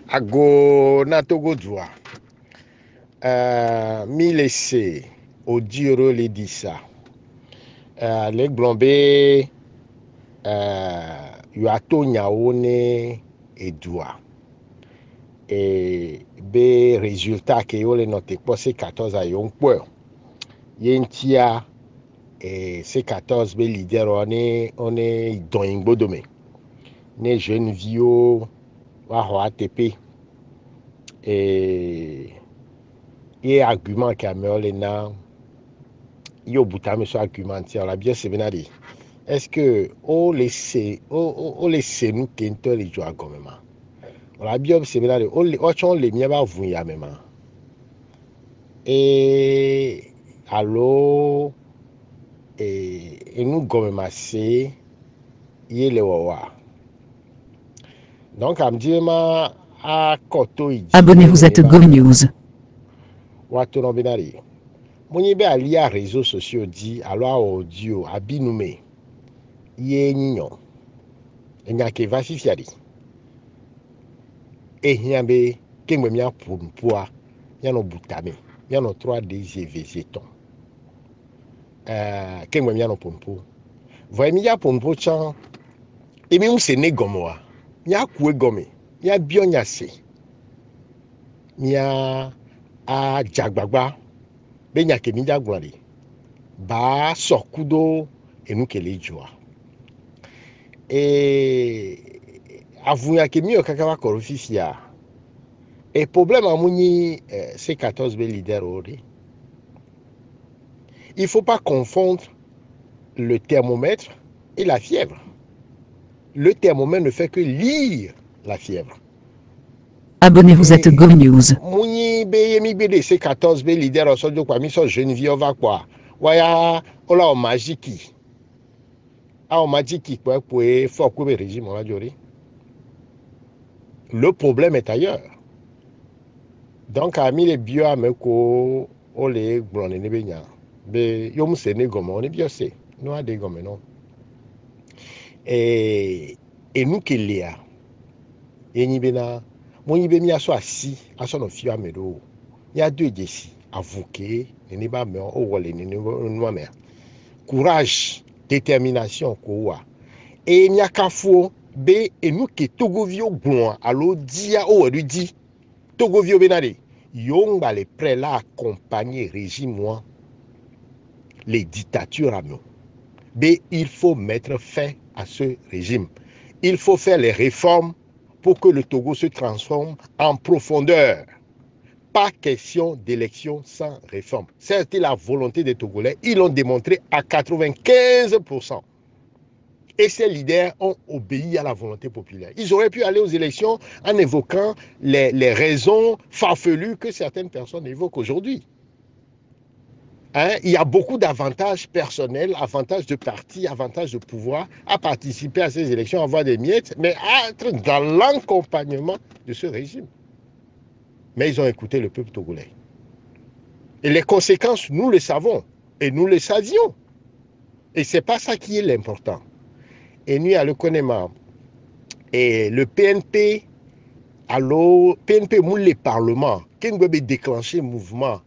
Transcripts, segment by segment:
Ago na Togo dua. Mi laissé au diro les dit ça. Les glombe yuato nyaone et dua. Et be résultat que yo le noté pour ces 14 à yon point. Yentia et ces 14 be leader on est dans une bodome. Ne jeune vieux wa ATP. Et il y a argument qui a mené là. Il y a beaucoup de argumentaire. La bien c'est bien dit. Est-ce que on laisse nous qu'entendre les joueurs comme ça? La bien c'est bien dit. On les miens va vous y même. Et alors et nous comme c'est il le wawa. Donc à me dire ma à koto il dit. Abonnez-vous à Togo News. Watu no binari. Mwenye be alia réseaux sociaux dit alors audio abinoume ye nyinyo enya ke vasi fiari e hiambe kengwe mia punpua yano butame yano 3D GVZ kengwe mia no punpu voye mia punpu chan emi musene gomoa mia kuwe gome mia bionya se mia a jagbagba be nya ke mi jagwari ba sokudo enu kele joa et avuya ke mi okaka korofisia et problème amuni c'est 14 be leader ori il faut pas confondre le thermomètre et la fièvre. Le thermomètre ne fait que lire la fièvre. Abonnez-vous à Togo News. Muni be yemi be de c'est 14 be leader osojo kwa mi so Geneviève va quoi waya ola o magiki a o magiki pour faut que le régime on va dire. Le problème est ailleurs. Donc à mi les bio ameko o le glone ne benya be yom se ne gomo ne bio se no ade gomo no et nous qui l'ia yenyi bena monyi be mi aso asi aso no fio amedo ya deux desi avoquer ne ba me o wole ne no me courage détermination ko wa et nyakafo be enu ke togovio gbon alo dia o wadu di togovio benade yongba les prêts là accompagner régime moi les dictatures à nous. Mais il faut mettre fin à ce régime. Il faut faire les réformes pour que le Togo se transforme en profondeur. Pas question d'élection sans réforme. C'était la volonté des Togolais. Ils l'ont démontré à 95%. Et ces leaders ont obéi à la volonté populaire. Ils auraient pu aller aux élections en évoquant les raisons farfelues que certaines personnes évoquent aujourd'hui. Il y a beaucoup d'avantages personnels, avantages de parti, avantages de pouvoir à participer à ces élections, à avoir des miettes, mais à être dans l'accompagnement de ce régime. Mais ils ont écouté le peuple togolais. Et les conséquences, nous le savons, et nous le savions. Et ce n'est pas ça qui est l'important. Et nous, à le connaissement, et le PNP, alors, PNP moule les parlements, qui a déclenché le mouvement,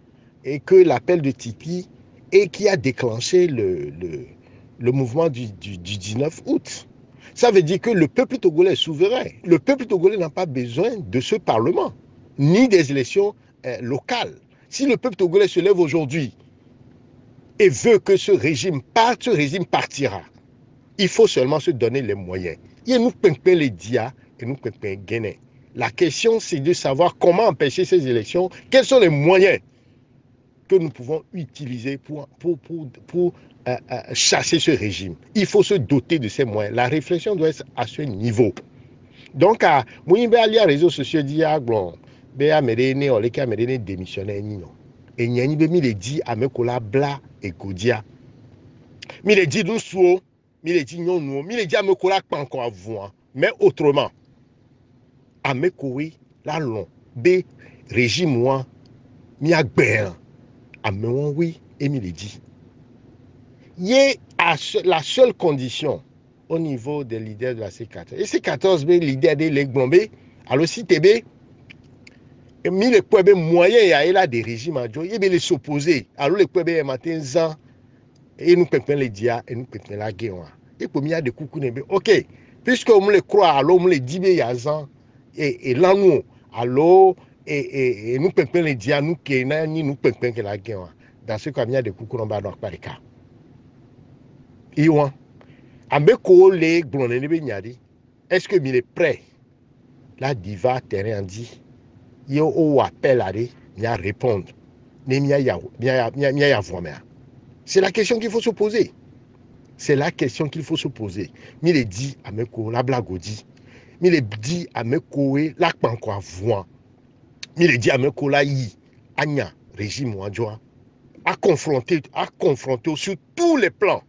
et que l'appel de Tipi, et qui a déclenché le mouvement du 19 août. Ça veut dire que le peuple togolais est souverain. Le peuple togolais n'a pas besoin de ce parlement, ni des élections locales. Si le peuple togolais se lève aujourd'hui et veut que ce régime parte, ce régime partira. Il faut seulement se donner les moyens. Et nous peignons les dia et nous peignons Guinée. La question, c'est de savoir comment empêcher ces élections, quels sont les moyens que nous pouvons utiliser pour chasser ce régime. Il faut se doter de ces moyens. La réflexion doit être à ce niveau. Donc, à les réseaux sociaux disent bon, Béa Méréné, on les cas Méréné démissionnaire non. Et n'y a ni mi les dit à me colla bla et godia. Mi les dit nous sous, mi les dit non nous, mi les dit à me colla pas encore à vous, mais autrement. À me courir la long, B régime moi, mi a gbert. À me oui, et mi les dit. Il y a la seule condition au niveau des leaders de la C14. Et C14, les leaders des Legbombe, alors si TB, mi le poibe moyen ya ela des régimes adjo il be les s'opposer alors le poibe matin zan et nous pempen les dia et nous pempen la guerre et pour mi a de coucou ne be OK puisque on le croit alors on le dit be ya zan et là nous alors et nous pempen les dia nous que na ni nous pempen que la guerre dans ce cas mi a de coucou on ba donc pas le cas iwan ambeko le glonne ne be nyadi est-ce que mi est prêt la diva terrain dit yo o appel à ya répondre c'est la question qu'il faut se poser. C'est la question qu'il faut se poser. Mi le dit à meko la blague dit. Mi le dit à meko la panko avoin. Mi le dit à meko la yi anya régime wanjoa à confronter sur tous les plans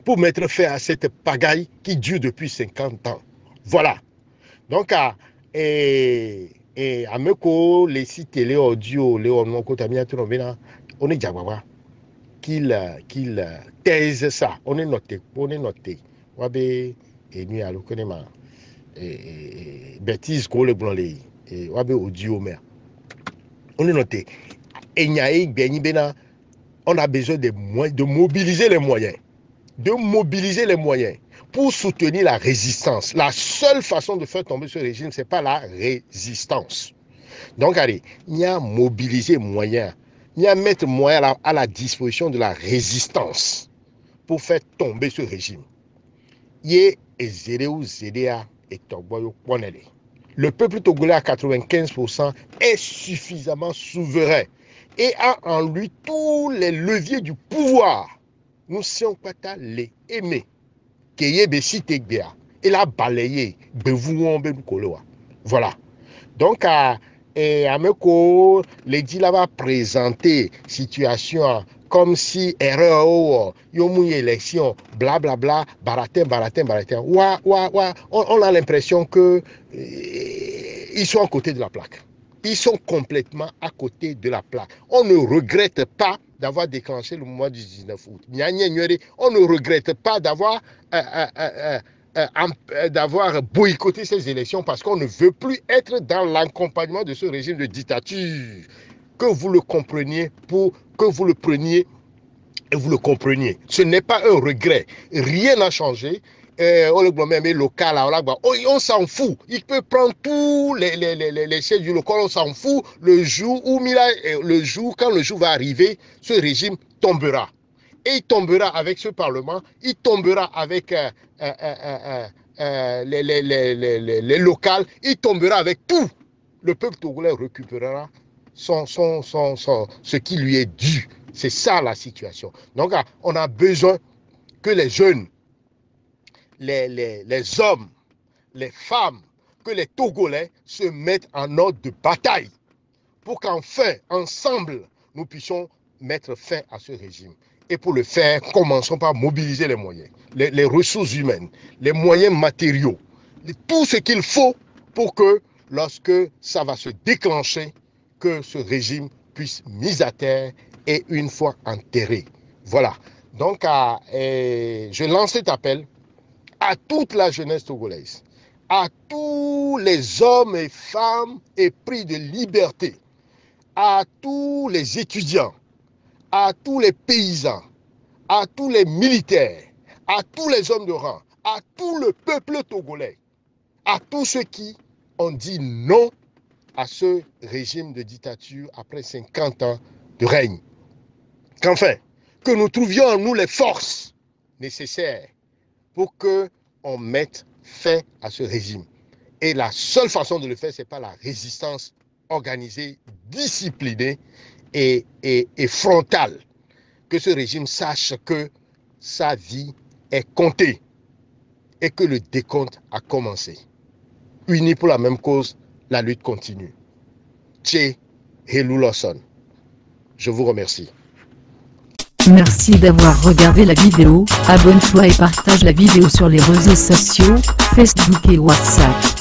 pour mettre fin à cette pagaille qui dure depuis 50 ans. Voilà. Donc et ameko les sites télé audio les on kotamia trombena on est jawawa qu'il taise ça on est noté wabe et nuit à l'okonema bêtise ko le blanc wabe audio mais on est noté et nyaï beni bena on a besoin de mobiliser les moyens pour soutenir la résistance. La seule façon de faire tomber ce régime, ce n'est pas la résistance. Donc, allez, il y a mobiliser moyens, il y a mettre moyens à la disposition de la résistance pour faire tomber ce régime. Le peuple togolais à 95% est suffisamment souverain et a en lui tous les leviers du pouvoir. Nous sommes pas les aimer. Et la balayer. Voilà. Donc, Ameko, les dit là va présenter situation comme si erreur ou yomu élection, blablabla, baratin. On a l'impression que ils sont à côté de la plaque. Ils sont complètement à côté de la plaque. On ne regrette pas d'avoir déclenché le mois du 19 août. On ne regrette pas d'avoir boycotté ces élections parce qu'on ne veut plus être dans l'accompagnement de ce régime de dictature. Que vous le compreniez, que vous le preniez et vous le compreniez. Ce n'est pas un regret. Rien n'a changé. On s'en fout. Il peut prendre tous les chefs du local, on s'en fout. Le jour quand le jour va arriver, ce régime tombera. Et il tombera avec ce parlement, il tombera avec les locales, il tombera avec tout. Le peuple togolais récupérera ce qui lui est dû. C'est ça la situation. Donc, on a besoin que les jeunes, les hommes, les femmes, que les Togolais se mettent en ordre de bataille pour qu'enfin, ensemble, nous puissions mettre fin à ce régime. Et pour le faire, commençons par mobiliser les moyens, les ressources humaines, les moyens matériaux, tout ce qu'il faut pour que, lorsque ça va se déclencher, que ce régime puisse mis à terre et une fois enterré. Voilà. Donc, je lance cet appel à toute la jeunesse togolaise, à tous les hommes et femmes épris de liberté, à tous les étudiants, à tous les paysans, à tous les militaires, à tous les hommes de rang, à tout le peuple togolais, à tous ceux qui ont dit non à ce régime de dictature après 50 ans de règne. Qu'enfin, que nous trouvions en nous les forces nécessaires pour qu'on mette fin à ce régime. Et la seule façon de le faire, ce n'est pas la résistance organisée, disciplinée et frontale. Que ce régime sache que sa vie est comptée et que le décompte a commencé. Unis pour la même cause, la lutte continue. Tché Helou Lawson. Je vous remercie. Merci d'avoir regardé la vidéo, abonne-toi et partage la vidéo sur les réseaux sociaux, Facebook et WhatsApp.